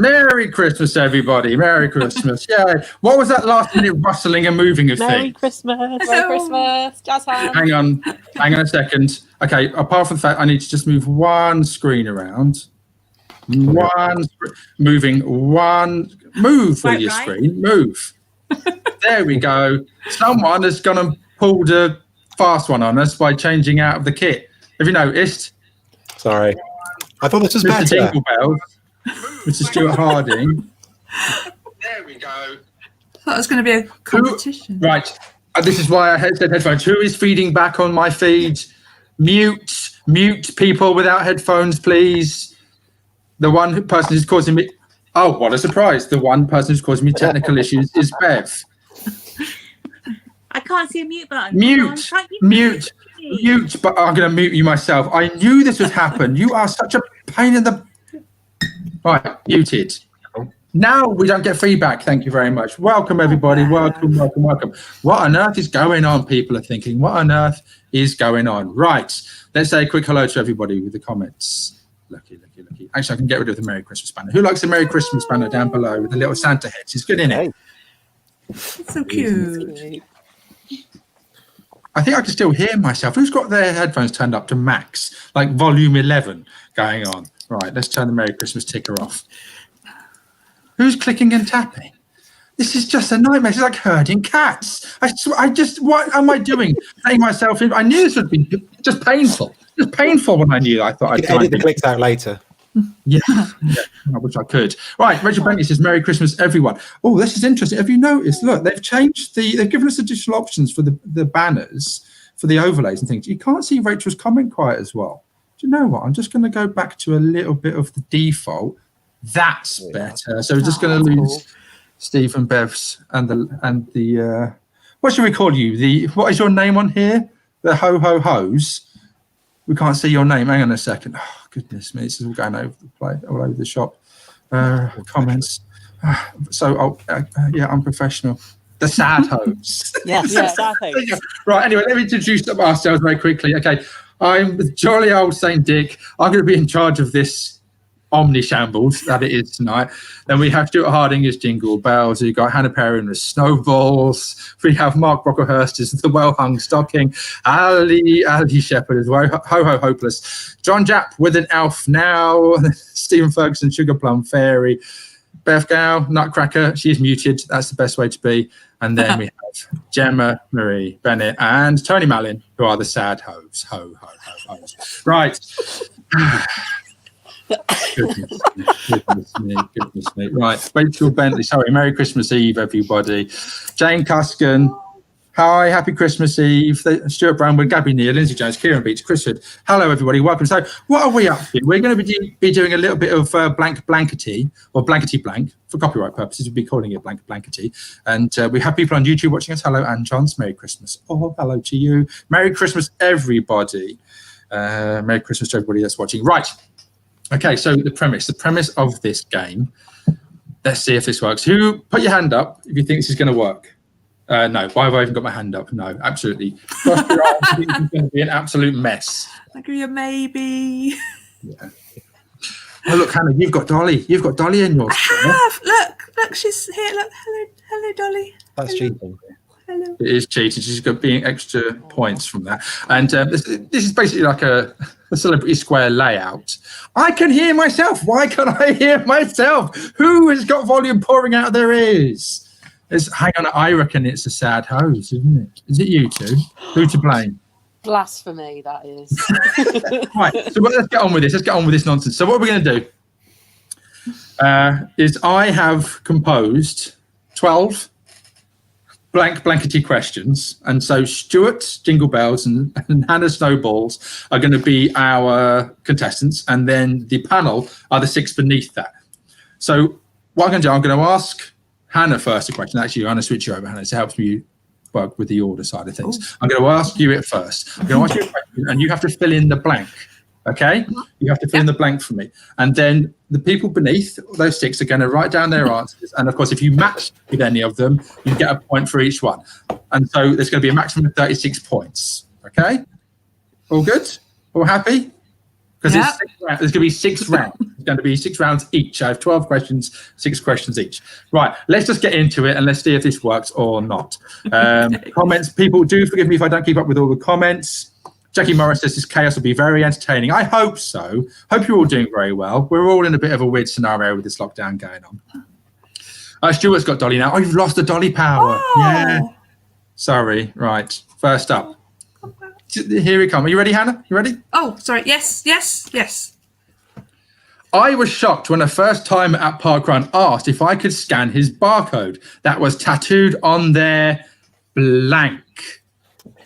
Merry Christmas, everybody. Merry Christmas. Yeah. What was that last minute rustling and moving of Merry things? Christmas. Merry Christmas. Jazz hands. Hang on a second. Okay, apart from the fact I need to just move one screen around. Move with your screen. Move. There we go. Someone has gone and pulled a fast one on us by changing out of the kit. Have you noticed? Sorry. I thought this was Mr. better. Jingle Bells, Mr. Stuart Harding. There we go. I thought it was going to be a competition. Right. This is why I said headphones. Who is feeding back on my feed? Mute people without headphones, please. The person who's causing me... Oh, what a surprise. The one person who's causing me technical issues is Bev. I can't see a mute button. Mute, but I'm going to mute you myself. I knew this would happen. You are such a pain in the... Right, muted. Now we don't get feedback. Thank you very much. Welcome, everybody. Welcome. What on earth is going on? People are thinking, what on earth is going on? Right. Let's say a quick hello to everybody with the comments. Lucky. Actually, I can get rid of the Merry Christmas banner. Who likes the Merry Christmas banner down below with the little Santa heads? It's good, isn't it? It's so cute. I think I can still hear myself. Who's got their headphones turned up to max, like volume 11 going on? Right, let's turn the Merry Christmas ticker off. Who's clicking and tapping? This is just a nightmare. It's like herding cats. What am I doing? Letting myself in. I knew this would be just painful. Just painful when I knew. I thought I'd edit the clicks out later. Yeah, I wish I could. Right, Rachel Bentley says, Merry Christmas, everyone. Oh, this is interesting. Have you noticed? Look, they've given us additional options for the banners, for the overlays and things. You can't see Rachel's comment quite as well. Do you know what? I'm just going to go back to a little bit of the default. That's better. So we're just going to lose Steve and Bev's and the what should we call you? What is your name on here? The ho-ho-hos. We can't see your name. Hang on a second. Oh, goodness me. This is all going over the place, all over the shop. Comments. Yeah, unprofessional. The sad hos. Yes, sad hos. Right, anyway, let me introduce ourselves very quickly. Okay, I'm the jolly old Saint Dick. I'm going to be in charge of this omni shambles that it is tonight. Then we have Stuart Harding as Jingle Bells. We've got Hannah Perrin as Snowballs. We have Mark Brocklehurst as the well-hung stocking. Ali Shepherd as well. Ho Hopeless. John Japp with an elf now. Stephen Ferguson, Sugar Plum Fairy. Beth Gow, Nutcracker. She's muted. That's the best way to be. And then we have Gemma Marie Bennett and Tony Mallin, who are the sad hoes. Hoes. Right. Goodness me. Right, Rachel Bentley. Sorry, Merry Christmas Eve, everybody. Jane Cuskin. Hi, happy Christmas Eve. Stuart Brownwood, Gabby Neal, Lindsay Jones, Kieran Beach, Chris Hood. Hello, everybody. Welcome. So, what are we up to? We're going to be doing a little bit of Blankety or Blankety Blank for copyright purposes. We'll be calling it Blankety. And we have people on YouTube watching us. Hello, Anne Johns. Merry Christmas. Oh, hello to you. Merry Christmas, everybody. Merry Christmas to everybody that's watching. Right. Okay, so the premise of this game, let's see if this works. Who, put your hand up if you think this is going to work. No, why have I even got my hand up? No, absolutely. Cross your arms, I think it's going to be an absolute mess. I'll give you a maybe. Yeah. Oh, look, Hannah, you've got Dolly. You've got Dolly in yours. I have. Look, she's here. Look, hello, Dolly. That's cheating. Hello. It is cheating. She's got being extra points from that. And this is basically like a Celebrity Square layout. I can hear myself. Why can't I hear myself? Who has got volume pouring out of their ears? Hang on, I reckon it's a sad hose, isn't it? Is it you two? Who to blame? Blasphemy, that is. Right, so let's get on with this. Let's get on with this nonsense. So what we're going to do is I have composed 12 blankety questions, and so Stuart Jingle Bells and Hannah Snowballs are going to be our contestants, and then the panel are the six beneath that. So what I'm going to do, I'm going to ask Hannah first a question. Actually, I'm going to switch you over, Hannah, so it helps me work with the order side of things. I'm going to ask you it first. I'm going to ask you a question, and you have to fill in the blank. Okay, you have to fill in the blank for me, and then the people beneath those six are going to write down their answers. And of course, if you match with any of them, you get a point for each one. And so there's going to be a maximum of 36 points. Okay, all good? All happy? Because Yeah. there's going to be 6 rounds. It's going to be 6 rounds each. I have 12 questions, 6 questions each. Right, let's just get into it and let's see if this works or not. Comments, people, do forgive me if I don't keep up with all the comments. Jackie Morris says this chaos will be very entertaining. I hope so. Hope you're all doing very well. We're all in a bit of a weird scenario with this lockdown going on. Stuart's got Dolly now. Oh, you've lost the Dolly power. Oh. Yeah. Sorry. Right. First up. Here we come. Are you ready, Hannah? You ready? Oh, sorry. Yes. I was shocked when a first timer at Parkrun asked if I could scan his barcode that was tattooed on their blank.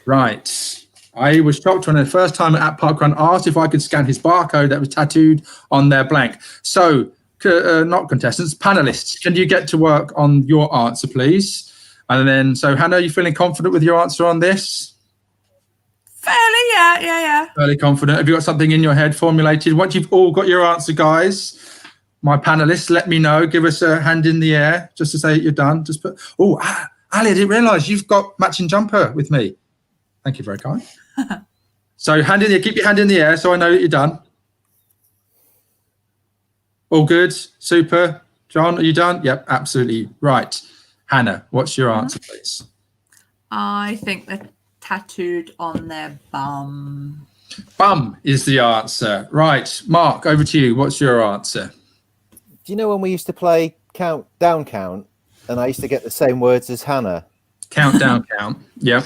Right. I was shocked when a first timer at Parkrun asked if I could scan his barcode that was tattooed on their blank. So, not contestants, panelists, can you get to work on your answer, please? And then, so Hannah, are you feeling confident with your answer on this? Fairly, yeah. Fairly confident. Have you got something in your head formulated? Once you've all got your answer, guys, my panelists, let me know. Give us a hand in the air just to say that you're done. Just put. Oh, Ali, I didn't realise you've got matching jumper with me. Thank you, very kind. So hand in the air. Keep your hand in the air so I know that you're done. All good. Super. John, are you done? Yep, absolutely. Right. Hannah, what's your answer, please? I think they're tattooed on their bum. Bum is the answer. Right. Mark, over to you. What's your answer? Do you know when we used to play count, and I used to get the same words as Hannah? Count, down, count. Yep.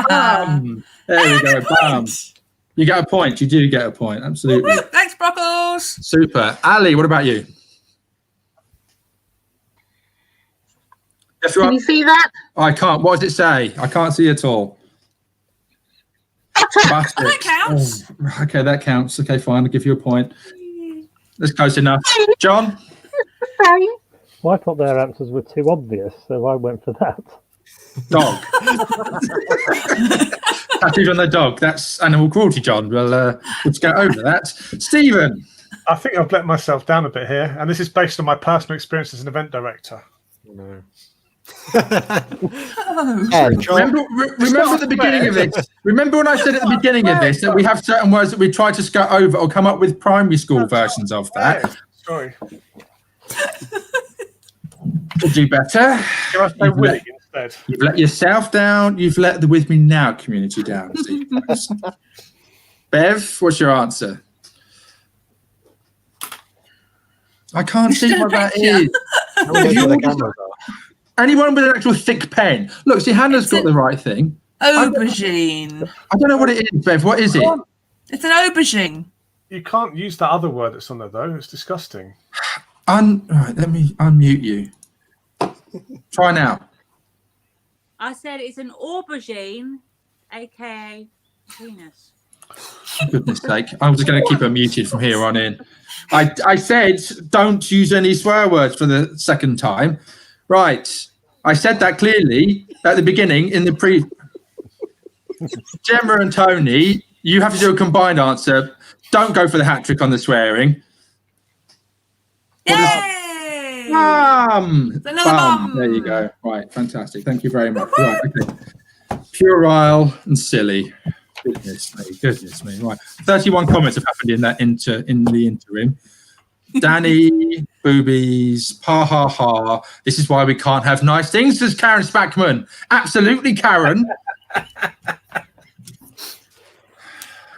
Bum. There we go. Bum. You get a point. You do get a point. Absolutely. Woo-hoo. Thanks, Brockles. Super. Ali, what about you? Yes, Can you see that? I can't. What does it say? I can't see at all. That counts. Oh, okay, that counts. Okay, fine. I'll give you a point. That's close enough. John? Sorry. Well, I thought their answers were too obvious, so I went for that. Dog. Tattooed on the dog. That's animal cruelty, John. Well, let's go over that. Stephen? I think I've let myself down a bit here, and this is based on my personal experience as an event director. No. Remember at the beginning of this. Remember when I said at the beginning of this that we have certain words that we try to skirt over or come up with primary school versions of that. Yeah, sorry. Could do better. Can I say willing instead? You've let yourself down. You've let the With Me Now community down. Bev, what's your answer? I can't see what that is. Anyone with an actual thick pen? Look, see, Hannah's got the right thing. Aubergine. I don't know what it is, Bev. What is it? It's an aubergine. You can't use that other word that's on there, though. It's disgusting. Right, let me unmute you. Try now. I said it's an aubergine, aka penis. For goodness sake. I'm just going to keep her muted from here on in. I said don't use any swear words for the second time. Right. I said that clearly at the beginning in the pre. Gemma and Tony, you have to do a combined answer. Don't go for the hat trick on the swearing. Yay! Bum. Another Bum. bum. There you go. Right. Fantastic. Thank you very much. Right. Okay. Puerile and silly. Goodness me. Right. 31 comments have happened in the interim. Danny, boobies, ha ha ha. This is why we can't have nice things, says Karen Spackman. Absolutely, Karen.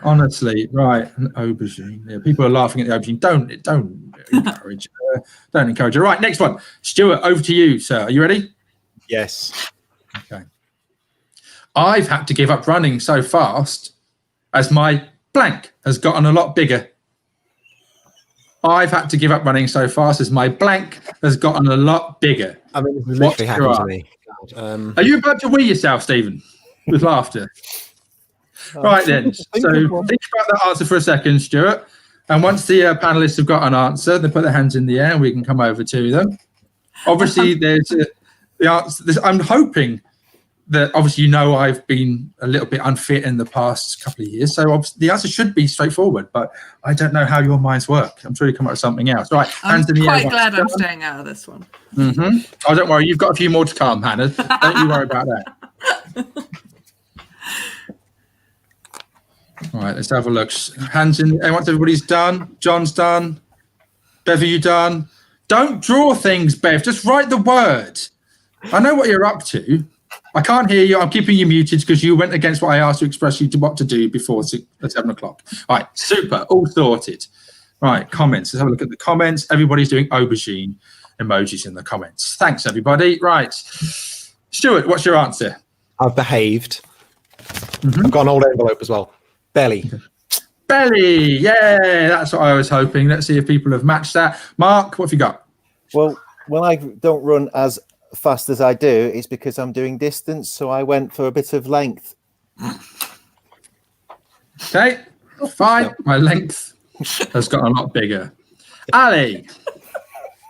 Honestly, right. An aubergine. Yeah, people are laughing at the aubergine. Don't encourage her. Don't encourage her. Right, next one. Stuart, over to you, sir. Are you ready? Yes. Okay. I've had to give up running so fast as my blank has gotten a lot bigger. I've had to give up running so fast as my blank has gotten a lot bigger. I mean, this literally happened to me. Are you about to wee yourself, Stephen, with laughter? Right then. So think about that answer for a second, Stuart. And once the panelists have got an answer, they put their hands in the air and we can come over to them. Obviously, there's the answer. I'm hoping that obviously I've been a little bit unfit in the past couple of years, so the answer should be straightforward. But I don't know how your minds work. I'm sure you come up with something else. Right, I'm hands in the air. quite glad I'm staying out of this one. Mm-hmm. Oh, don't worry, you've got a few more to come, Hannah. Don't you worry about that. All right, let's have a look. Hands in. Once everybody's done, John's done. Bev, are you done? Don't draw things, Bev. Just write the word. I know what you're up to. I can't hear you. I'm keeping you muted because you went against what I asked to express you to what to do before 7 o'clock. All right, super. All sorted. Right, comments. Let's have a look at the comments. Everybody's doing aubergine emojis in the comments. Thanks, everybody. Right. Stuart, what's your answer? I've behaved. I've got an old envelope as well. Belly. Belly. Yeah, that's what I was hoping. Let's see if people have matched that. Mark, what have you got? Well, when I don't run as fast as I do, it's because I'm doing distance. So I went for a bit of length. Okay, fine. My length has got a lot bigger. Ali.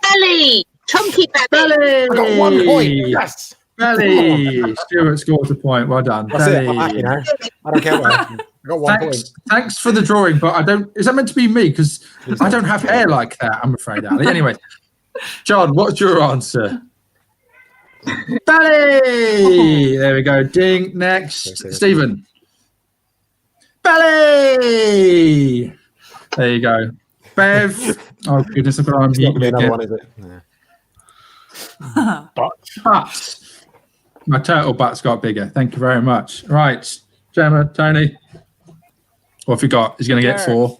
Belly. Chunky belly. Belly. I got 1 point. Yes. Belly. Stuart scored a point. Well done. That's Belly. it. I'm happy now. I don't care what happens. I got 1 point. Thanks for the drawing, but I don't. Is that meant to be me? Because I don't have hair like that. I'm afraid, Ali. Anyway, John, what's your answer? Belly. There we go. Ding. Next, Stephen. Belly. There you go. Bev. Oh goodness, I've got to It's not unmute going to be you another again. one, is it? Yeah. Butt. My turtle butt's got bigger. Thank you very much. Right, Gemma, Tony. What have you got? He's going to get 4.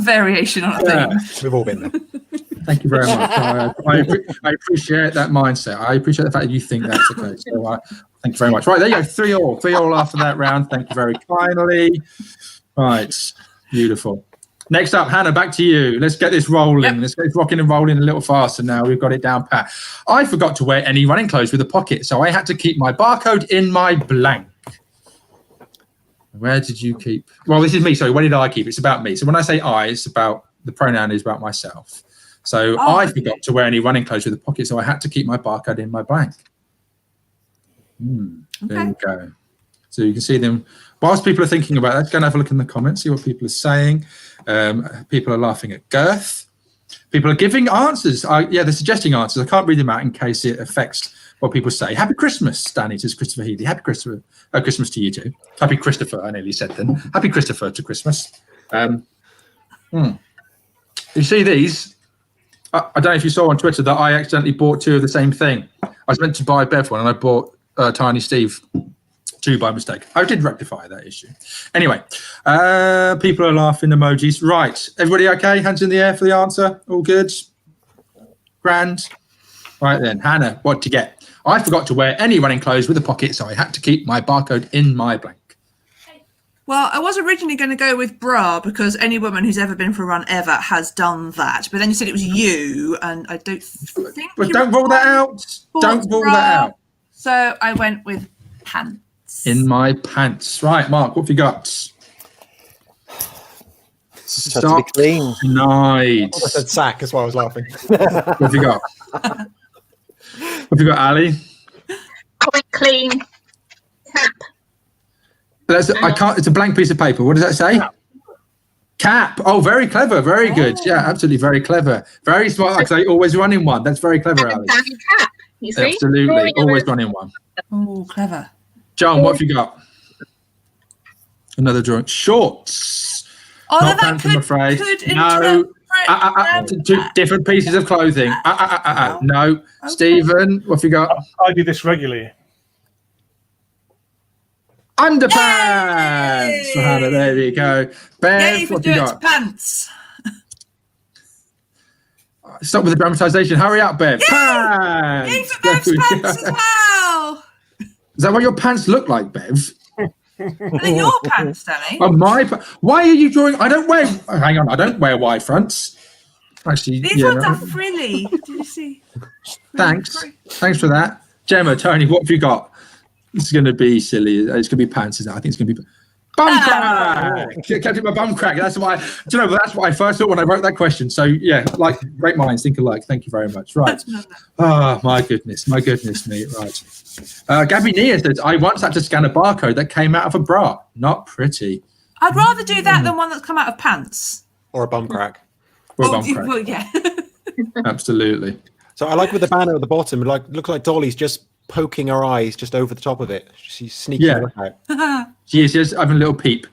Variation on a theme. We've all been there. Thank you very much. I appreciate that mindset. I appreciate the fact that you think that's the case. So thank you very much. Right, there you go. 3-all. 3-all after that round. Thank you very kindly. Right, beautiful. Next up, Hannah, back to you. Let's get this rolling. Yep. Let's get this rocking and rolling a little faster now. We've got it down pat. I forgot to wear any running clothes with a pocket, so I had to keep my barcode in my blank. Where did you keep? Well, this is me. Sorry, where did I keep? It's about me. So when I say I, it's about the pronoun is about myself. So I forgot to wear any running clothes with a pocket, so I had to keep my barcode in my blank. There you go. So you can see them. Whilst people are thinking about that, go and have a look in the comments, see what people are saying. People are laughing at girth. People are giving answers. They're suggesting answers. I can't read them out in case it affects what people say. Happy Christmas, Danny, says Christopher Healy. Happy Christmas. Christmas to you too. Happy Christopher, I nearly said then. Happy Christopher to Christmas. You see these? I don't know if you saw on Twitter that I accidentally bought 2 of the same thing. I was meant to buy Bev one and I bought Tiny Steve 2 by mistake. I did rectify that issue. Anyway, people are laughing emojis. Right, everybody okay? Hands in the air for the answer. All good? Grand? Right then, Hannah, what to get? I forgot to wear any running clothes with a pocket, so I had to keep my barcode in my blank. Well, I was originally going to go with bra because any woman who's ever been for a run ever has done that. But then you said it was you, and I don't think. But don't rule that out. Don't rule that out. So I went with pants. In my pants. Right, Mark, what have you got? Just to be clean. Denied. I said sack, that's why I was laughing. What have you got? What have you got, Ali? I went clean. Cap. I can't. It's a blank piece of paper. What does that say? Cap. Oh, very clever. Very good. Yeah, absolutely. Very clever. Very smart. Like I say, always running one. That's very clever, Ali. Cap. You see? Absolutely. Always running one. Oh, clever. John, what have you got? Another drawing. Shorts. Oh, Not that pants, I'm afraid. could No. Two different pieces of clothing. No. Okay. Stephen, what have you got? I do this regularly. Underpants. For Hannah, there you go. Bev, Yay for what have you dirty got? pants. Stop with the dramatisation. Hurry up, Bev. Pants. Yay for Bev's There we pants go. as well. Is that what your pants look like, Bev? They're your pants, Danny. Oh, why are you drawing? I don't wear. Hang on, I don't wear wide fronts. Actually, These yeah, ones are frilly. Did you see? thanks for that. Gemma, Tony, what have you got? This is going to be silly. It's going to be pants, isn't it? I think it's going to be bum crack. Kept it my bum crack. That's why. Do you know? That's what I first thought when I wrote that question. So yeah, like great minds think alike. Thank you very much. Right. Oh my goodness me. Right. Gabby Nia says I once had to scan a barcode that came out of a bra. Not pretty. I'd rather do that than one that's come out of pants. Or a bum crack. Or a bum crack. Well, yeah. Absolutely. So I like with the banner at the bottom, looks like Dolly's just poking her eyes just over the top of it. She's sneaking Yeah. a look out. She is having a little peep.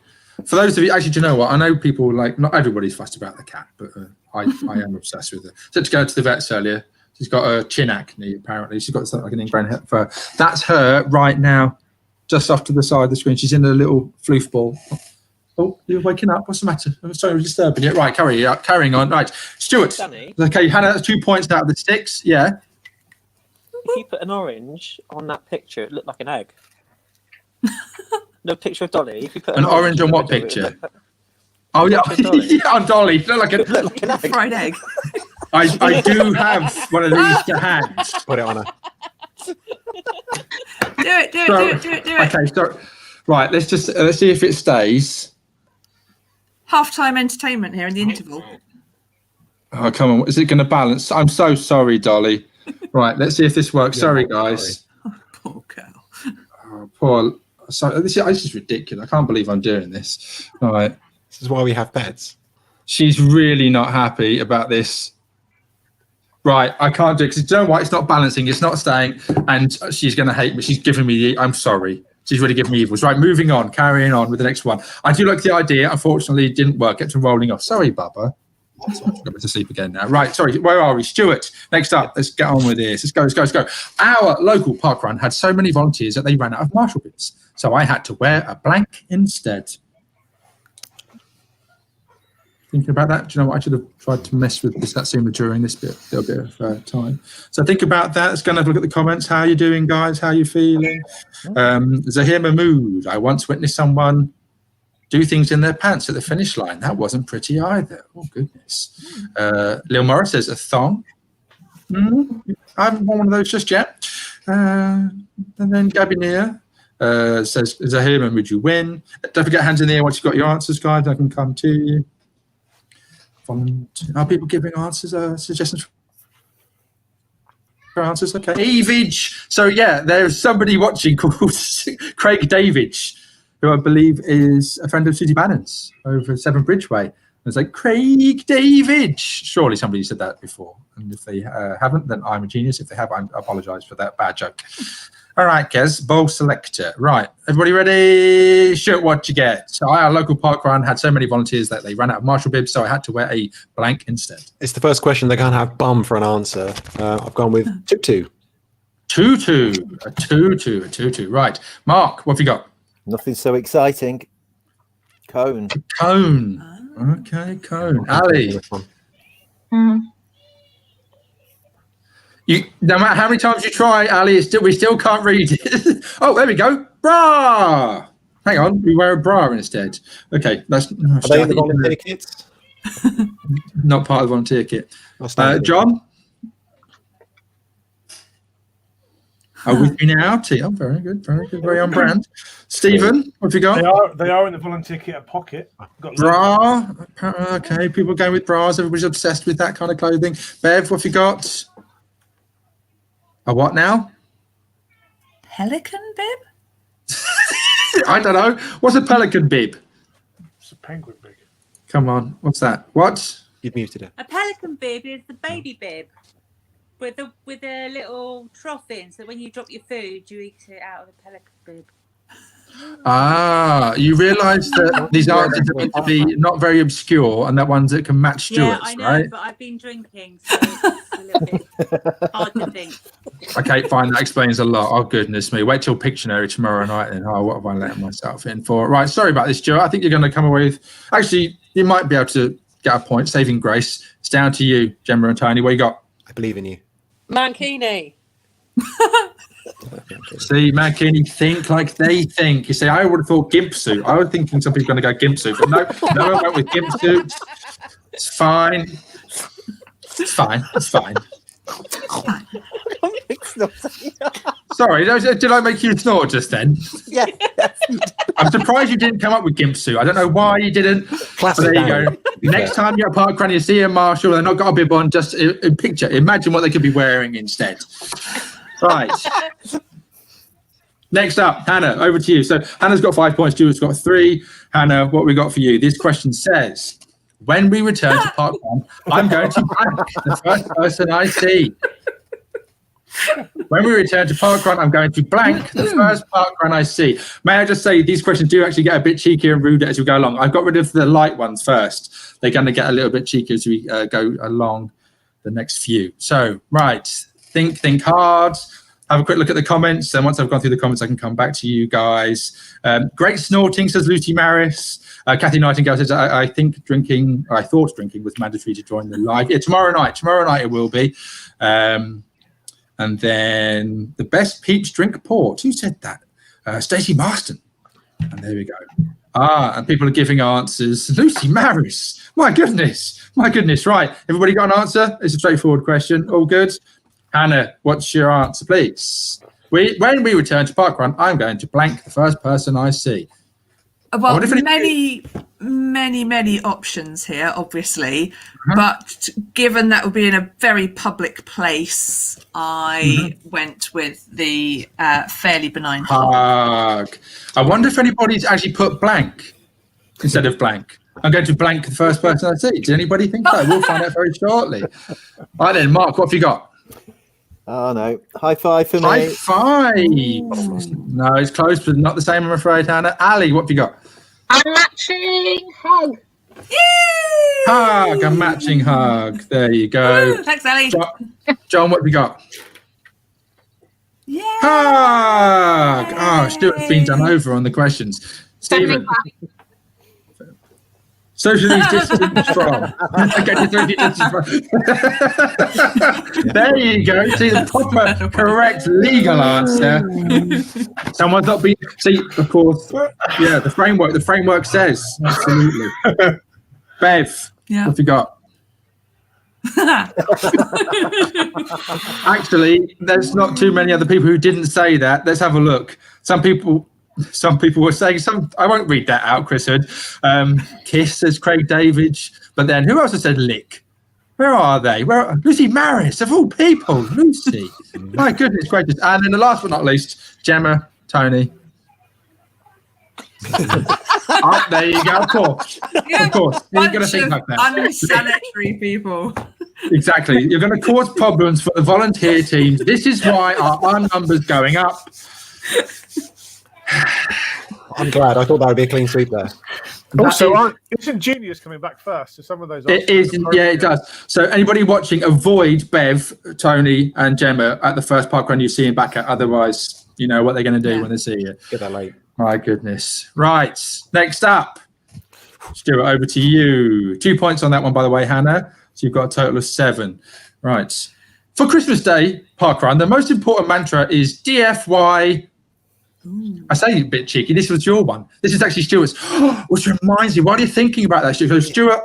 For those of you, actually, do you know what? I know people not everybody's fussed about the cat, but I am obsessed with her. So to go to the vets earlier, she's got a chin acne, apparently. She's got something like an ingrown hair fur. That's her right now, just off to the side of the screen. She's in a little floof ball. Oh, you're waking up. What's the matter? I'm sorry, we're disturbing you. Right, carrying on. Right, Stuart. Danny? Okay, Hannah, 2 points out of the 6. Yeah. If you put an orange on that picture, it looked like an egg. No picture of Dolly. If you put An orange on what picture? Oh, yeah. On Dolly. Look like a fried egg. I do have one of these to hand. Put it on her. Do it. Okay, so right, let's see if it stays. Half-time entertainment here in the interval. Oh, come on. Is it going to balance? I'm so sorry, Dolly. Right, let's see if this works. Sorry, guys. Oh, poor girl. Oh, poor. Sorry, this is ridiculous. I can't believe I'm doing this. All right. This is why we have pets. She's really not happy about this. Right, I can't do it because you know what? It's not balancing. It's not staying, and she's going to hate me. She's giving me the. I'm sorry. She's really giving me evils. Right, moving on, carrying on with the next one. I do like the idea. Unfortunately, it didn't work. Kept on rolling off. Sorry, Bubba. I'm going to sleep again now. Right, sorry. Where are we? Stuart. Next up, let's get on with this. Let's go. Our local park run had so many volunteers that they ran out of marshall bibs. So I had to wear a blank instead. Thinking about that, do you know what? I should have tried to mess with this that sooner during this little bit of time. So think about that. Let's go and have a look at the comments. How are you doing, guys? How are you feeling? Zahir Mahmood. I once witnessed someone do things in their pants at the finish line. That wasn't pretty either. Oh, goodness. Lil Morris says a thong. I haven't worn one of those just yet. And then Gabby Nia says, Zahir Mahmood, you win. Don't forget hands in the air once you've got your answers, guys. I can come to you. Are people giving answers, suggestions for answers? Okay. Evage. So, yeah, there's somebody watching called Craig Davidge, who I believe is a friend of Susie Bannon's over Severn Bridgeway. It's like, Craig Davidge. Surely somebody said that before. And if they haven't, then I'm a genius. If they have, I apologise for that bad joke. All right, Kez, bowl selector. Right, everybody ready? Shoot what you get. So our local park run had so many volunteers that they ran out of marshall bibs, so I had to wear a blank instead. It's the first question. They can't have bum for an answer. I've gone with tutu. A tutu. Right, Mark, what have you got? Nothing so exciting. Cone. Okay, cone. Ali. No matter how many times you try, Ali, we still can't read it. Oh, there we go. Bra. Hang on, we wear a bra instead. Okay, that's. Are they in the volunteer kits? Not part of the volunteer kit. John. Are with me now? Oh, very good, very on brand. Stephen, what have you got? They are in the volunteer kit at Pocket. Bra. Okay, people going with bras. Everybody's obsessed with that kind of clothing. Bev, what have you got? A what now? Pelican bib? I don't know. What's a pelican bib? It's a penguin bib. Come on. What's that? What? You've muted it. A pelican bib is the baby bib with a little trough in, so when you drop your food, you eat it out of the pelican bib. Ah, you realise that these answers are meant to be not very obscure and that ones that can match Stuart's, yeah, I know, right? but I've been drinking, so it's a little bit hard to think. Okay, fine. That explains a lot. Oh, goodness me. Wait till Pictionary tomorrow night then. Oh, what have I let myself in for? Right, sorry about this, Stuart. I think you're going to come away with... Actually, you might be able to get a point. Saving grace. It's down to you, Gemma and Tony. What you got? I believe in you. Mankini. See, Mankini think like they think. You see, I would have thought gimp suit. I was thinking somebody's going to go gimp suit, but no one went with gimp suit. It's fine. It's fine. Sorry, did I make you snort just then? Yeah. I'm surprised you didn't come up with gimp suit. I don't know why you didn't. Classic. There you go. Next time you're at park run, you see a marshal, they've not got a bib on, just picture. Imagine what they could be wearing instead. Right. Next up, Hannah, over to you. So Hannah's got 5 points, Stuart's got 3. Hannah, what we got for you? This question says, when we return to Park 1, I'm going to blank the first person I see. When we return to parkrun, I'm going to blank the first parkrun I see. May I just say, these questions do actually get a bit cheeky and rude as we go along. I've got rid of the light ones first. They're going to get a little bit cheeky as we go along the next few. So, right, think hard. Have a quick look at the comments. And once I've gone through the comments, I can come back to you guys. Great snorting, says Lucy Maris. Kathy Nightingale says, I thought drinking was mandatory to join the live. Yeah, tomorrow night it will be. And then the best peach drink port. Who said that? Stacey Marston. And there we go. And people are giving answers. Lucy Maris. My goodness. Right. Everybody got an answer? It's a straightforward question. All good? Hannah, what's your answer, please? When we return to parkrun, I'm going to blank the first person I see. Well, many options here, obviously. But given that would be in a very public place, I went with the fairly benign hug. I wonder if anybody's actually put blank instead of blank. I'm going to blank the first person I see. Did anybody think that? We'll find out very shortly. All right then, Mark, what have you got? Oh no, high five for me. High five. No, it's close, but not the same, I'm afraid, Hannah. Ali, what have you got? A matching hug. Yay! Hug, a matching hug. There you go. Thanks, Ali. John, what have you got? Yay! Hug. Oh, Stuart's been done over on the questions. Stephen. Socially distant from. There you go. See the proper, correct legal answer. Someone's not been. See, of course. Yeah, the framework says absolutely. Bev, what have you got? Actually, there's not too many other people who didn't say that. Let's have a look. Some people were saying I won't read that out, Chris Hood. Kiss, says Craig Davidge. But then who else has said lick? Where are they? Lucy Maris, of all people. Lucy. My goodness gracious. And then the last but not least, Gemma, Tony. There you go. Of course. You're going to think like that. Unsanitary people. Exactly. You're going to cause problems for the volunteer teams. This is why our numbers going up. I'm glad. I thought that would be a clean sweep there. Also, isn't juniors coming back first? So some of those. It is. Yeah, it does. So anybody watching, avoid Bev, Tony, and Gemma at the first parkrun you see him back at. Otherwise, you know what they're going to do when they see you. Get that late. My goodness. Right. Next up, Stuart, over to you. 2 points on that one, by the way, Hannah. So you've got a total of 7. Right. For Christmas Day parkrun, the most important mantra is DFY. I say a bit cheeky. This was your one. This is actually Stuart's, which reminds me. What are you thinking about that, Stuart? So Stuart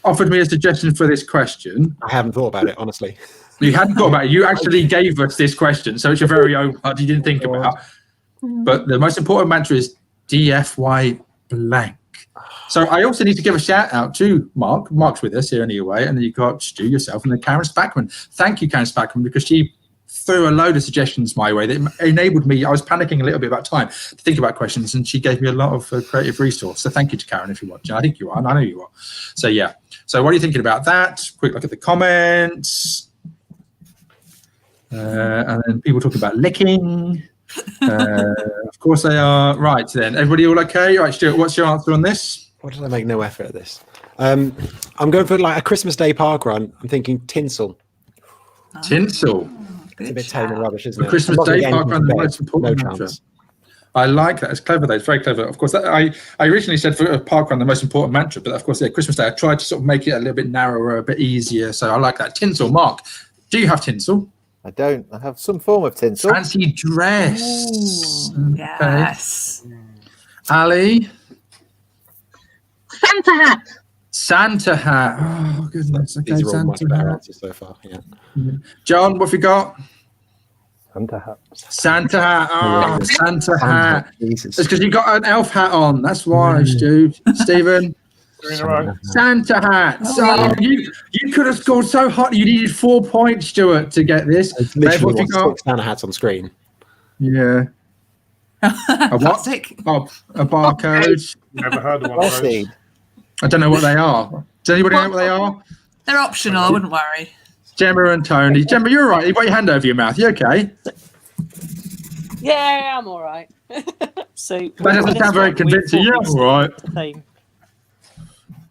offered me a suggestion for this question. I haven't thought about it, honestly. You hadn't thought about it. You actually gave us this question, so it's your very own part you didn't think about. But the most important mantra is DFY blank. So I also need to give a shout out to Mark. Mark's with us here anyway, and then you've got Stu yourself, and then Karen Spackman. Thank you, Karen Spackman, because she threw a load of suggestions my way that enabled me. I was panicking a little bit about time to think about questions, and she gave me a lot of creative resource. So thank you to Karen if you're watching. I think you are, and I know you are. So yeah. So what are you thinking about that? Quick look at the comments. And then people talking about licking. Of course they are. Right then, everybody all okay? Right, Stuart, what's your answer on this? Why did I make no effort at this? I'm going for like a Christmas Day parkrun. I'm thinking tinsel. Tinsel. It's a bit tame and rubbish, isn't it? Christmas Day parkrun, the most important mantra. I like that. It's clever, though. It's very clever. Of course, I originally said for a parkrun the most important mantra, but of course, yeah, Christmas Day, I tried to sort of make it a little bit narrower, a bit easier. So I like that. Tinsel. Mark, do you have tinsel? I don't. I have some form of tinsel. Fancy dress. Ooh, yes. Ali? Santa hat. Santa hat. Oh, goodness. Okay, These are all Santa much better hat. answers so far. Yeah. John, what have you got? Santa hat. Santa hat. Oh, Santa hat. Jesus. It's because you got an elf hat on. That's why, Stu. Stephen? Santa hat. So you could have scored so hot. You needed 4 points, Stuart, to get this. It's literally got Santa hats on screen. Yeah. A what? Classic. Oh, a barcode. Never heard of one of those. I don't know what they are. Does anybody know what they are? They're optional. I wouldn't worry. Gemma and Tony. Gemma, you're all right. You've got your hand over your mouth. You okay? Yeah, I'm all right. So That doesn't sound very convincing. Yeah, all right.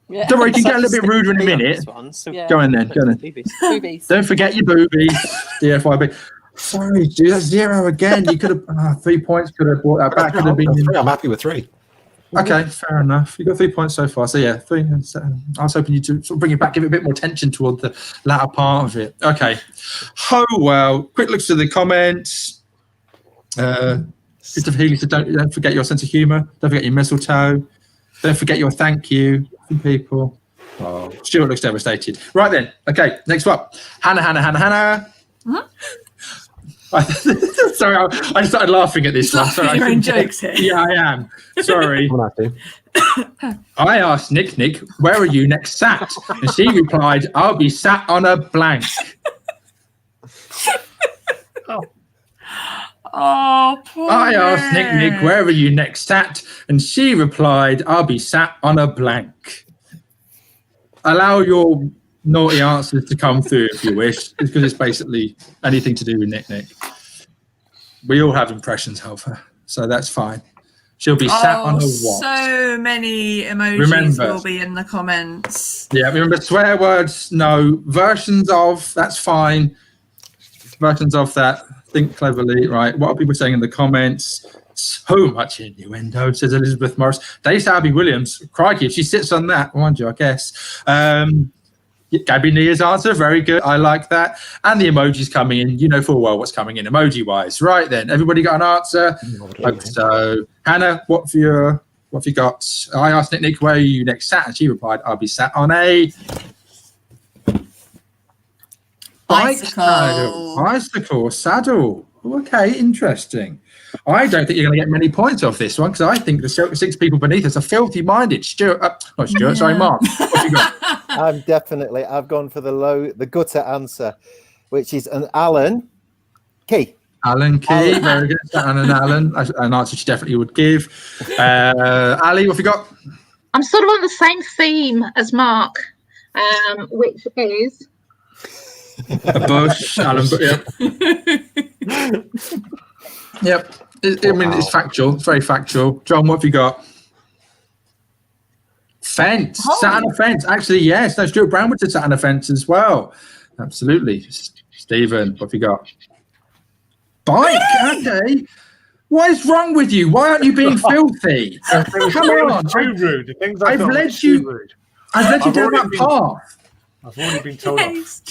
Yeah. Don't worry, you can get a little bit ruder in a minute. Yeah. Go on then. Boobies. Don't forget your boobies. DFYB. Sorry, dude, that's 0 again. You could have 3 points. Could have brought that back. Could have been. I'm happy with 3. Okay, fair enough. You got 3 points so far. So yeah, 3. I was hoping you to sort of bring it back, give it a bit more attention toward the latter part of it. Okay. Oh well. Quick looks to the comments. Christopher Healy said, don't forget your sense of humour. Don't forget your mistletoe. Don't forget your thank you from people. Oh, Stuart looks devastated. Right then. Okay, next up. Hannah. Huh? Sorry, I started laughing at this one. Laughing at your own jokes here. Yeah, I am. Sorry. I asked Nick, where are you next sat? And she replied, I'll be sat on a blank. Oh, poor I asked Nick, where are you next sat? And she replied, I'll be sat on a blank. Allow your naughty answers to come through if you wish, because it's basically anything to do with Nick. We all have impressions of her, so that's fine. She'll be sat on a what? So many emojis will be in the comments. Yeah, remember swear words, no. Versions of, that's fine. Versions of that, think cleverly, right? What are people saying in the comments? So much innuendo, says Elizabeth Morris. Daisy Abby Williams, crikey, if she sits on that, mind you, I guess. Gabby Nia's answer, very good. I like that. And the emojis coming in. You know full well what's coming in emoji-wise. Right then, everybody got an answer? Hope so. Hannah, what have you got? I asked Nick, where are you next sat? And she replied, I'll be sat on a bicycle saddle. Okay, interesting. I don't think you're going to get many points off this one because I think the 6 people beneath us are filthy-minded. Not Stuart, sorry, Mark. What have you got? I've gone for the gutter answer, which is an Alan Key. Alan Key, very good. And an Alan, an answer she definitely would give. Ali, what have you got? I'm sort of on the same theme as Mark, which is A bush, Alan. Yep. It's factual. It's very factual. John, what have you got? Fence. Sat on a fence. Actually, yes. No, Stuart Brown would have sat on a fence as well. Absolutely. Stephen, what have you got? Bike. Okay. What is wrong with you? Why aren't you being filthy? Come on. Too rude. I've led you down that path. I've already been told off.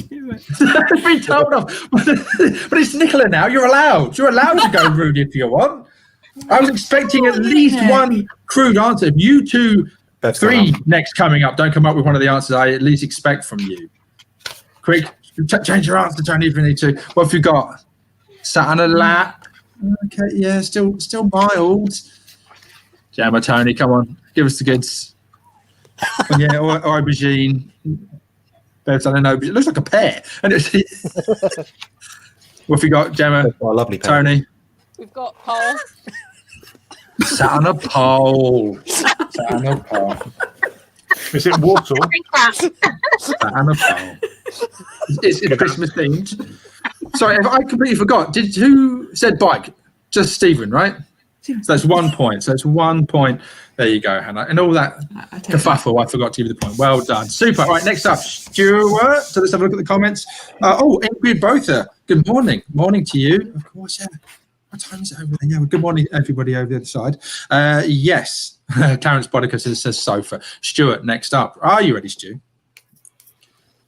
I've been told off. But it's Nicola now. You're allowed. You're allowed to go rude if you want. I was expecting at least one crude answer. If you 3 next coming up don't come up with one of the answers I at least expect from you. Quick, change your answer, Tony, if you need to. What have you got? Sat on a lap. Okay, yeah, still mild. Gemma, Tony, come on. Give us the goods. Yeah, or aubergine. Bev's done an aubergine. It looks like a pear. What have you got, Gemma? Oh, lovely pear. Tony? We've got Paul. Sat on a pole. Sat on a pole. Is it water? Sat on a pole. It's Christmas themed. Sorry, I completely forgot. Who said bike? Just Stephen, right? So that's 1 point. So it's 1 point. There you go, Hannah. And all that kerfuffle, I forgot to give you the point. Well done. Super. All right, next up, Stuart. So let's have a look at the comments. Ingrid Botha. Good morning. Morning to you. Of course, yeah. What time is it over there? Yeah, well, good morning, everybody over the other side. Yes. Clarence Bodicus says sofa. Stuart, next up. Are you ready, Stu?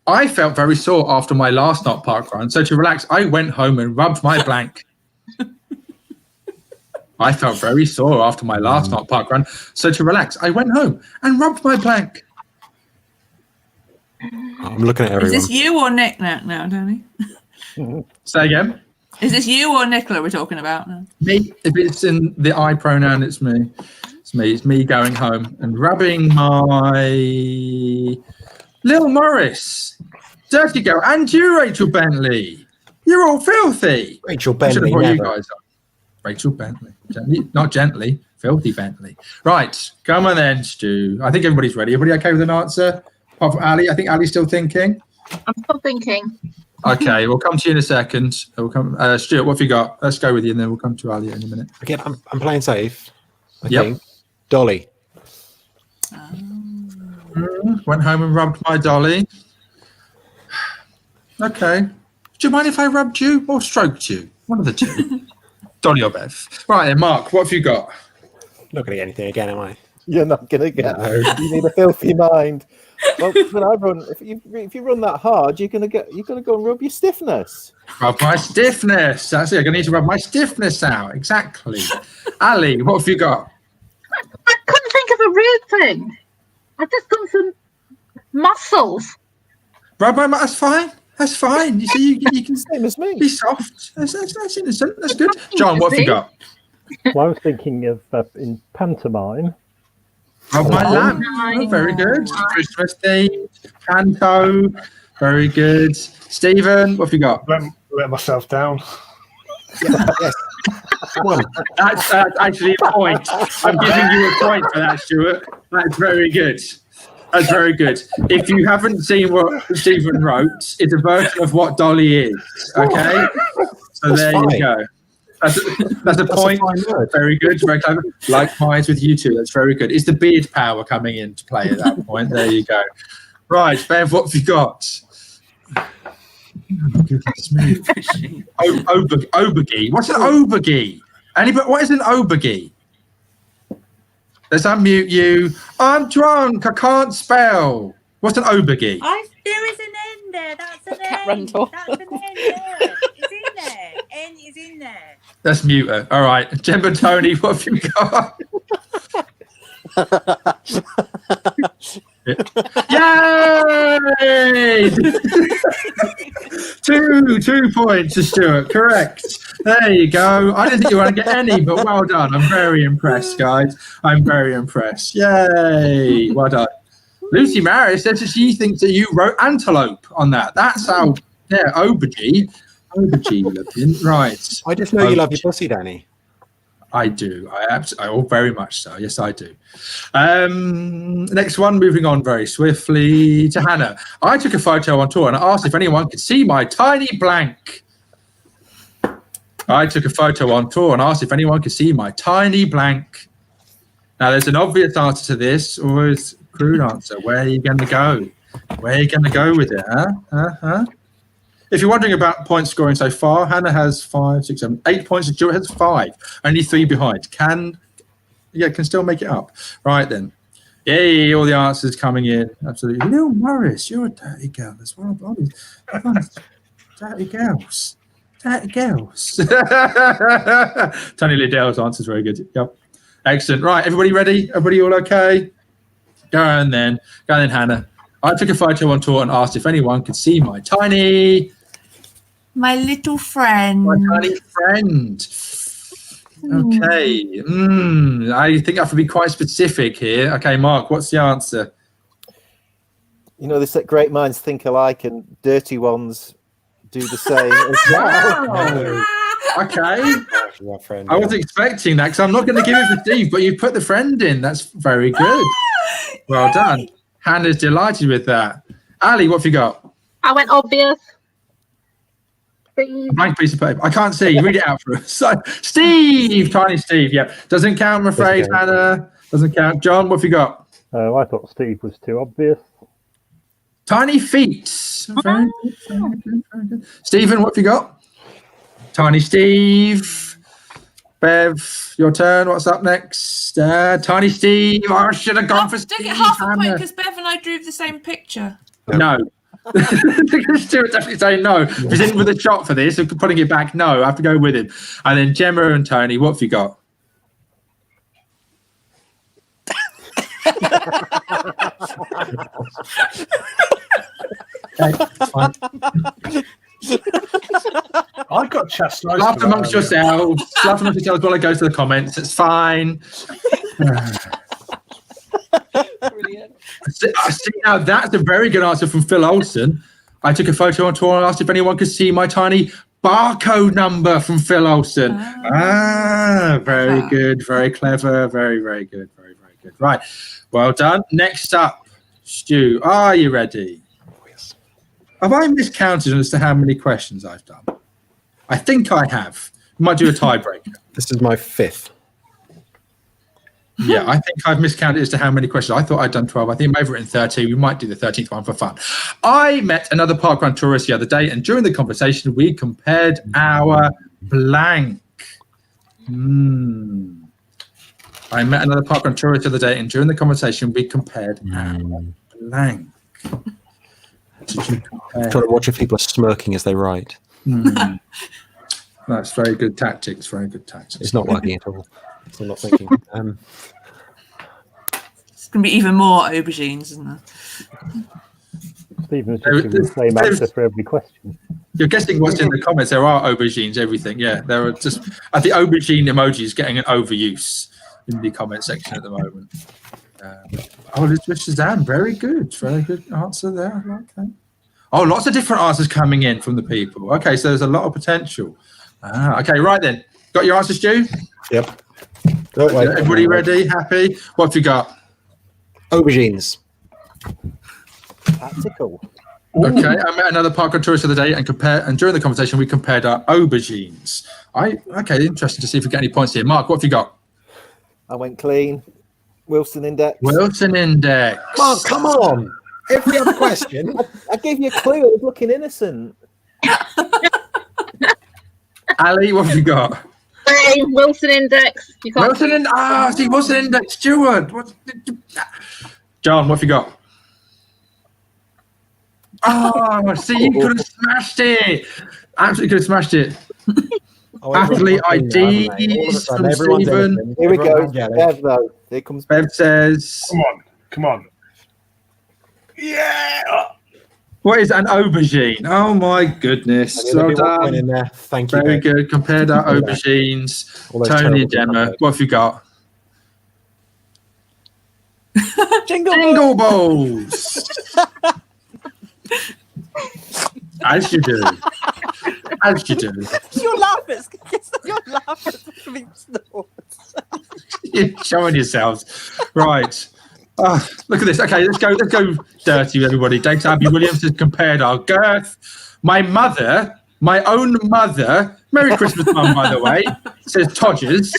I felt very sore after my last Knott Park run, so to relax, I went home and rubbed my blank. I felt very sore after my last Knott Park run, so to relax, I went home and rubbed my blank. I'm looking at everyone. Is this you or Nick now, Tony? Say again? Is this you or Nicola we're talking about now? Me. If it's in the I pronoun, it's me. It's me. It's me going home and rubbing my Lil Morris, Dirty Girl, and you, Rachel Bentley. You're all filthy. Rachel Bentley. What you guys are. Rachel Bentley. Not gently. Filthy Bentley. Right. Come on then, Stu. I think everybody's ready. Everybody okay with an answer? Apart from Ali. I think Ali's still thinking. I'm still thinking. Okay, we'll come to you in a second. We'll come, Stuart, what have you got? Let's go with you, and then we'll come to Ali in a minute. Again, I'm playing safe. I Yep. think. Dolly. Went home and rubbed my dolly. Okay. Do you mind if I rubbed you or stroked you? One of the two. Dolly or Bev. Right then, Mark, what have you got? Not going to get anything again, am I? You're not gonna get. No. You need a filthy mind. Well, when I run, if you run that hard, you're gonna go and rub your stiffness. Rub my stiffness. That's it. I'm going to need to rub my stiffness out. Exactly. Ali, what have you got? I couldn't think of a rude thing. I've just done some muscles. Rub my. That's fine. That's fine. You see, you can Same as me. be soft. That's innocent. That's good. John, what have you got? Well, I was thinking of in pantomime. Rub my lamp. Oh, very good. Christmas theme. Panto. Very good. Stephen, what have you got? Let myself down. Yes. Come on. That's actually a point. I'm giving you a point for that, Stuart. That's very good. That's very good. If you haven't seen what Stephen wrote, it's a version of what Dolly is. Okay? So there you go. That's a point. Very good. Very clever. Likewise with you two. That's very good. It's the beard power coming into play at that point. There you go. Right, Bev, what have you got? Oh, goodness me. Aubergine. What's an aubergine? Anybody? What is an aubergine? Let's unmute you. I'm drunk. I can't spell. What's an aubergine? There is an N there. That's an Cat N. rental. That's an N there. It's in there. N is in there. Let's mute her. All right. Gemma, Tony, what have you got? Yay! 2 points to Stuart. Correct. There you go. I didn't think you were going to get any, but well done. I'm very impressed, guys. I'm very impressed. Yay! Well done. Lucy Maris says that she thinks that you wrote antelope on that. That's how, yeah, aubergine. Aubergine looking. Right. I just know you love your pussy, Danny. I do. I very much so. Yes, I do. Next one, moving on very swiftly to Hannah. I took a photo on tour and I asked if anyone could see my tiny blank. I took a photo on tour and asked if anyone could see my tiny blank. Now, there's an obvious answer to this, or is a crude answer. Where are you going to go? Where are you going to go with it? Huh? If you're wondering about point scoring so far, Hannah has 5, 6, 7, 8 points. Stuart has 5. Only 3 behind. Can still make it up. Right then. Yay, all the answers coming in. Absolutely. Lil Morris, you're a dirty girl as well. Dirty girls. Dirty girls. Tony Liddell's answer is very good. Yep. Excellent. Right, everybody ready? Everybody all okay? Go on then, Hannah. I took a photo on tour and asked if anyone could see my tiny little friend. Okay. I think I have to be quite specific here. Okay, Mark, what's the answer? You know, they say great minds think alike and dirty ones do the same as well. Okay. I wasn't expecting that because I'm not going to give it to Steve, but you put the friend in. That's very good. Well done. Hannah's delighted with that. Ali, what have you got? I went obvious. A blank piece of paper. I can't see. Read it out for us. So, Steve, tiny Steve. Yeah, doesn't count. I'm afraid. Hannah doesn't count. John, what have you got? I thought Steve was too obvious. Tiny feet. Very good. Stephen, what have you got? Tiny Steve. Bev, your turn. What's up next? Tiny Steve. Oh, I should have gone for Steve. Don't get half a point because Bev and I drew the same picture. No. Stuart definitely saying no. If he's in with a shot for this, if putting it back, no, I have to go with him. And then Gemma and Tony, what have you got? I got chastised. Laugh amongst yourselves. Laugh amongst yourselves while I go to the comments. It's fine. Brilliant. See, now that's a very good answer from Phil Olsen. I took a photo on tour and asked if anyone could see my tiny barcode number from Phil Olsen. Very good. Very clever. Very, very good. Very, very good. Right. Well done. Next up, Stu. Are you ready? Have I miscounted as to how many questions I've done? I think I have. Might do a tiebreaker. This is my 5th. Yeah, I think I've miscounted as to how many questions. I thought I'd done 12. I think I may have written 13. We might do the 13th one for fun. I met another parkrun tourist the other day, and during the conversation, we compared our blank. I met another parkrun tourist the other day, and during the conversation, we compared our blank. Did you compare? Trying to watch if people are smirking as they write. That's very good tactics. Very good tactics. It's not working at all. So I'm not thinking. It's going to be even more aubergines, isn't there? Stephen's just giving the same answer for every question. You're guessing what's in the comments. There are aubergines, everything. Yeah, there are just. I think aubergine emoji is getting an overuse in the comment section at the moment. Elizabeth Shazam, very good answer there. I like that. Oh, lots of different answers coming in from the people. Okay, so there's a lot of potential. Okay, right then. Got your answers, Stu? Yep. Wait, everybody ready? Happy? What have you got? Aubergines. Tactical. Okay, I met another parkrun tourist the other day and during the conversation we compared our aubergines. Okay, interesting to see if we get any points here. Mark, what have you got? I went clean. Wilson Index. Wilson Index. Mark, come on. Every other question. I gave you a clue. I was looking innocent. Ali, what have you got? Hey, Wilson Index. You can't Wilson Index. See, Wilson Index. Stuart. John, what have you got? Oh, see, you could have smashed it. Absolutely could have smashed it. Athlete IDs from Stephen. Here we go. Bev, though. Here comes Bev says. Come on. Yeah. What is an aubergine? Oh my goodness. Well done. In there. Thank you. Very good. Compared our aubergines. Tony and Gemma, what have you got? Jingle balls. As you do. You're laughing. You're laughing. You're showing yourselves. Right. Look at this. Okay, let's go dirty, everybody. Dave Abby Williams has compared our girth. My own mother, Merry Christmas, Mum, by the way, says Todgers.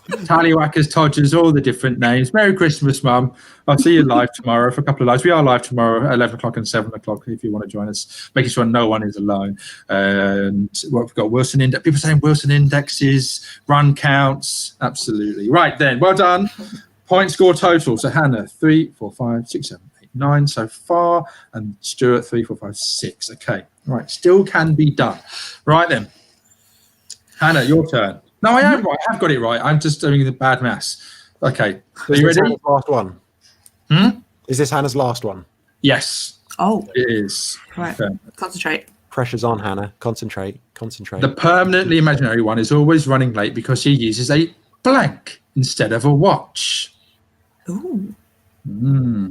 Tallywhackers, Todgers, all the different names. Merry Christmas, Mum. I'll see you live tomorrow for a couple of lives. We are live tomorrow at 11 o'clock and 7 o'clock if you want to join us, making sure no one is alone. And what we've got, Wilson Index. People saying Wilson Indexes, run counts. Absolutely. Right then, well done. Point score total. So Hannah, 3, 4, 5, 6, 7, 8, 9 so far. And Stuart, 3, 4, 5, 6. Okay. Right. Still can be done. Right then. Hannah, your turn. No, I am right. I have got it right. I'm just doing the bad maths. Okay. Are you ready? Hannah's last one. Is this Hannah's last one? Yes. Oh. It is. Right. Okay. Concentrate. Pressure's on, Hannah. Concentrate. The permanently imaginary one is always running late because he uses a blank instead of a watch. Ooh.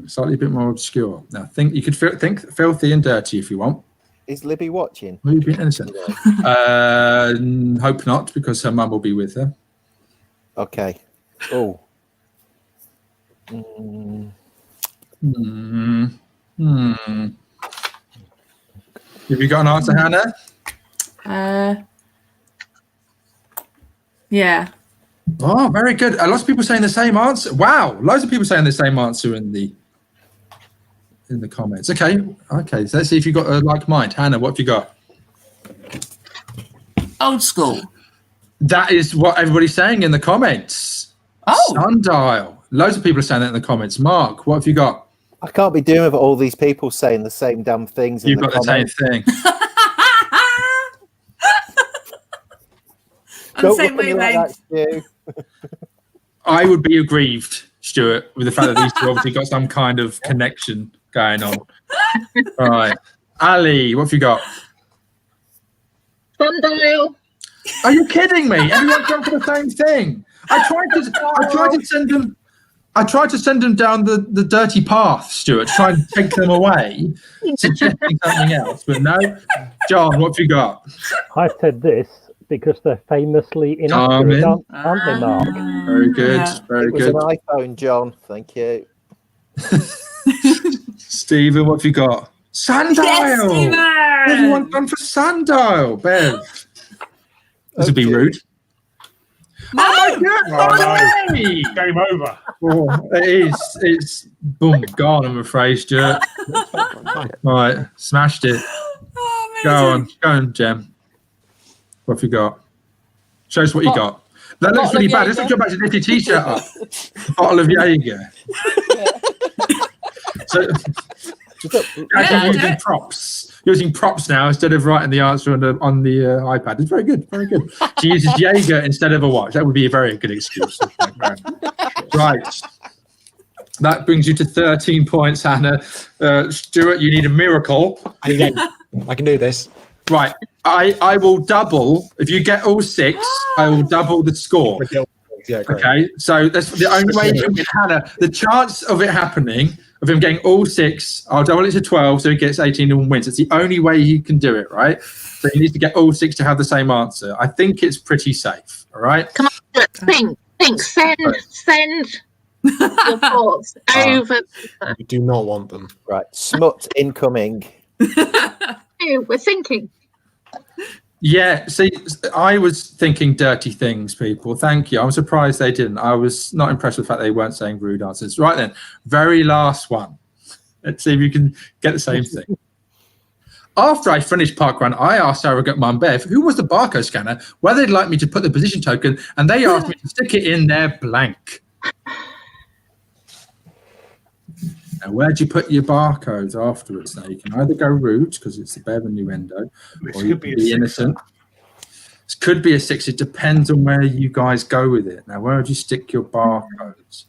Slightly a bit more obscure. Now, think you could think filthy and dirty if you want. Is Libby watching? Will you be innocent? Hope not, because her mum will be with her. Okay. Oh. Have you got an answer, Hannah? Yeah. Oh, very good. Lots of people saying the same answer. Wow, loads of people saying the same answer in the comments. Okay. So let's see if you've got a like mind. Hannah, what have you got? Old school. That is what everybody's saying in the comments. Oh. Sundial. Loads of people are saying that in the comments. Mark, what have you got? I can't be doing with all these people saying the same damn things. You've got the same thing. Don't look at me like that, Stu. I would be aggrieved, Stuart, with the fact that these two obviously got some kind of connection going on. All right. Ali, what have you got? Sundial. Are you kidding me? Everyone's gone for the same thing. I tried to send them down the dirty path, Stuart, try and take them away, suggesting something else, but no. John, what have you got? I said this because they're famously inaccurate, aren't they, Mark? Very good, very good. It was an iPhone, John. Thank you. Stephen, what have you got? Sundial. Yes, Stephen! Everyone's gone for sundial. Bev. This would be rude. No. Oh my God! Oh, no. Game over. Oh, it is. It's boom, gone, I'm afraid, Stuart. Right, smashed it. Oh, Go on, Jem. What have you got? Show us what you got. That looks Bottle really of bad. Let's Jaeger. go back to knit t-shirt up. Bottle of Jaeger. So, actually using props. Using props now instead of writing the answer on the iPad. It's very good, very good. She uses Jaeger instead of a watch. That would be a very good excuse. Right. That brings you to 13 points, Hannah. Stuart, you need a miracle. I can do this. Right. I will double. If you get all 6, I will double the score. Yeah, great. Okay. So that's the only way you can win, Hannah. The chance of it happening, of him getting all 6, I'll double it to 12 so he gets 18 and wins. It's the only way he can do it, right? So he needs to get all 6 to have the same answer. I think it's pretty safe. All right. Come on, think, send your thoughts over. You do not want them. Right, smut incoming. We're thinking. Yeah, see, I was thinking dirty things, people. Thank you. I'm surprised they didn't. I was not impressed with the fact they weren't saying rude answers. Right then, very last one. Let's see if you can get the same thing. After I finished parkrun, I asked surrogate mum Bev, who was the barcode scanner, where they'd like me to put the position token, and they asked me to stick it in their blank. Now, where'd you put your barcodes afterwards? Now, you can either go rude, because it's a Bev innuendo, or you can be innocent. This could be a 6. It depends on where you guys go with it. Now, where would you stick your barcodes?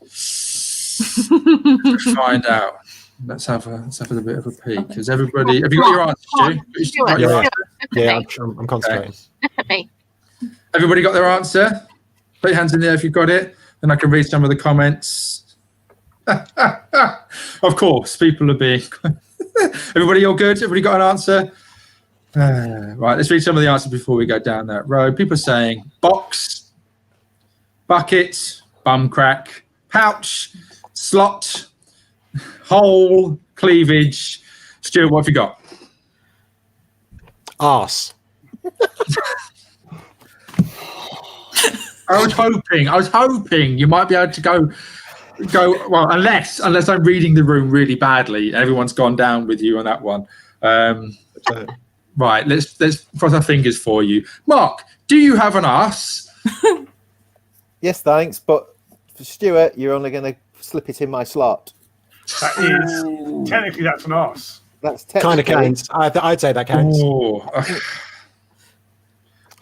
Let's find out. Let's have a bit of a peek. Has everybody? Have you got your answer, Stu? Yeah, I'm concentrating. Definitely. Everybody got their answer? Put your hands in there if you've got it. Then I can read some of the comments. Of course, people are being. Everybody all good? Everybody got an answer? Right, let's read some of the answers before we go down that road. People are saying box, bucket, bum crack, pouch, slot, hole, cleavage. Stuart, what have you got? Arse. I was hoping you might be able to go well, unless I'm reading the room really badly. Everyone's gone down with you on that one. Right, let's cross our fingers for you. Mark, do you have an arse? Yes, thanks, but for Stuart, you're only going to slip it in my slot. That is technically that's an arse. That's Kind of counts. I'd say that counts. Oh.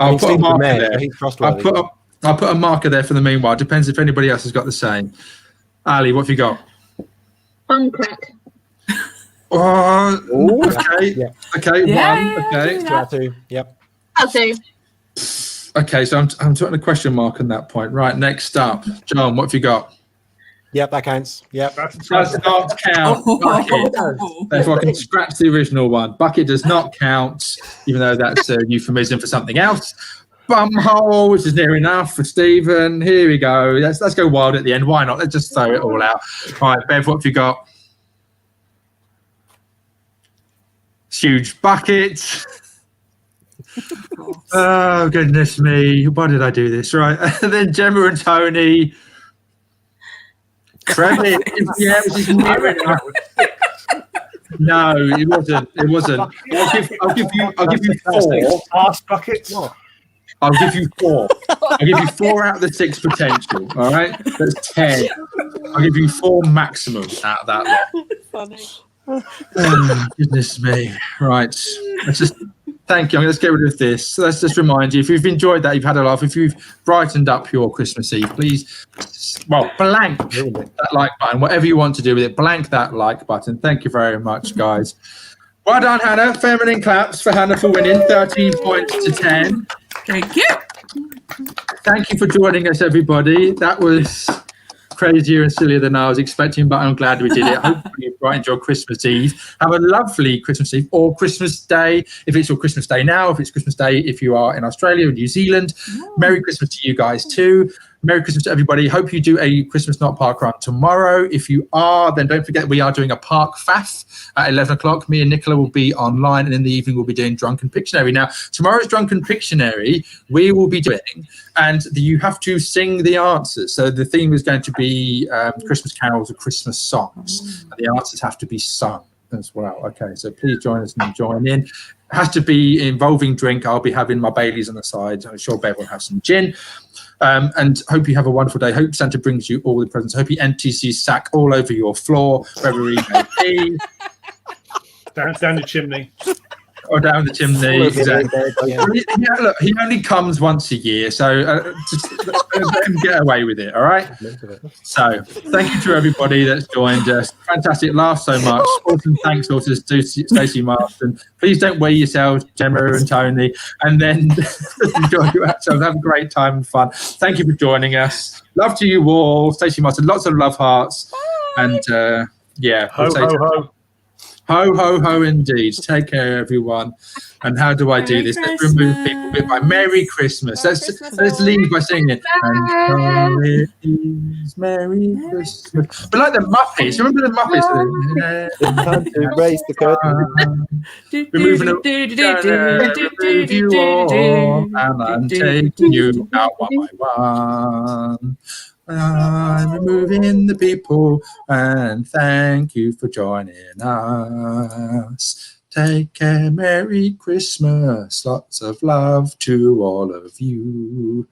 I'll put a marker there. I'll put a marker there for the meanwhile. Depends if anybody else has got the same. Ali, what have you got? Bum crack. Oh, okay. Yeah. Okay, Yeah, 1. Okay. yeah. 2. Yep. I'll do. Okay, so I'm putting a question mark on that point. Right, next up. John, what have you got? Yep, that counts. Yep. That's Does not count. Bucket. Therefore, I can scratch the original one. Bucket does not count, even though that's a euphemism for something else. Bumhole, which is near enough for Stephen. Here we go. Let's go wild at the end. Why not? Let's just throw it all out. All right, Bev, what have you got? Huge bucket. Oh, goodness me. Why did I do this? Right. And then Gemma and Tony. Trevor, yeah, which is near enough. No, it wasn't. It wasn't. I'll give you 4. Arse buckets. I'll give you 4. I'll give you 4 out of the 6 potential. All right, that's 10. I'll give you 4 maximum out of that lot. Funny. Oh, goodness me. Right. Let's just thank you. Let's get rid of this. So let's just remind you, if you've enjoyed that, you've had a laugh, if you've brightened up your Christmas Eve, please, blank that like button, whatever you want to do with it, blank that like button. Thank you very much, guys. Well done, Hannah. Feminine claps for Hannah for winning 13 points to 10. Thank you. Thank you for joining us, everybody. That was crazier and sillier than I was expecting, but I'm glad we did it. Hopefully you right into your Christmas Eve. Have a lovely Christmas Eve or Christmas Day if it's your Christmas Day now. If it's Christmas Day if you are in Australia or New Zealand. Merry Christmas to you guys too. Merry Christmas to everybody. Hope you do a Christmas Not Park Run tomorrow. If you are, then don't forget we are doing a Park Faff at 11 o'clock. Me and Nicola will be online, and in the evening we'll be doing Drunken Pictionary. Now, tomorrow's Drunken Pictionary we will be doing, and you have to sing the answers. So the theme is going to be Christmas carols or Christmas songs. And the answers have to be sung as well. Okay, so please join us and join in. It has to be involving drink. I'll be having my Baileys on the side. I'm sure Bev will have some gin. And hope you have a wonderful day. Hope Santa brings you all the presents. Hope he empties his sack all over your floor, wherever he may be. Down the chimney. Or down the chimney. Exactly. Yeah, look, he only comes once a year, so just let him get away with it, all right? So thank you to everybody that's joined us. Fantastic. Laugh so much. Awesome. Thanks also to Stacey Marston. Please don't weigh yourselves, Gemma and Tony, and then enjoy yourselves. Have a great time and fun. Thank you for joining us. Love to you all. Stacey Marston, lots of love hearts. Bye. And yeah. Ho, ho, ho. Ho, ho, ho, indeed. Take care, everyone. And how do I do this? Let's remove people bit by Merry Christmas. Let's leave by singing. And it is Merry Christmas. But like the Muppets. Remember the Muppets? It's time to raise the curtain. Removing remove you all. And I'm taking you out one by one. I'm removing the people, and thank you for joining us. Take care, Merry Christmas, lots of love to all of you.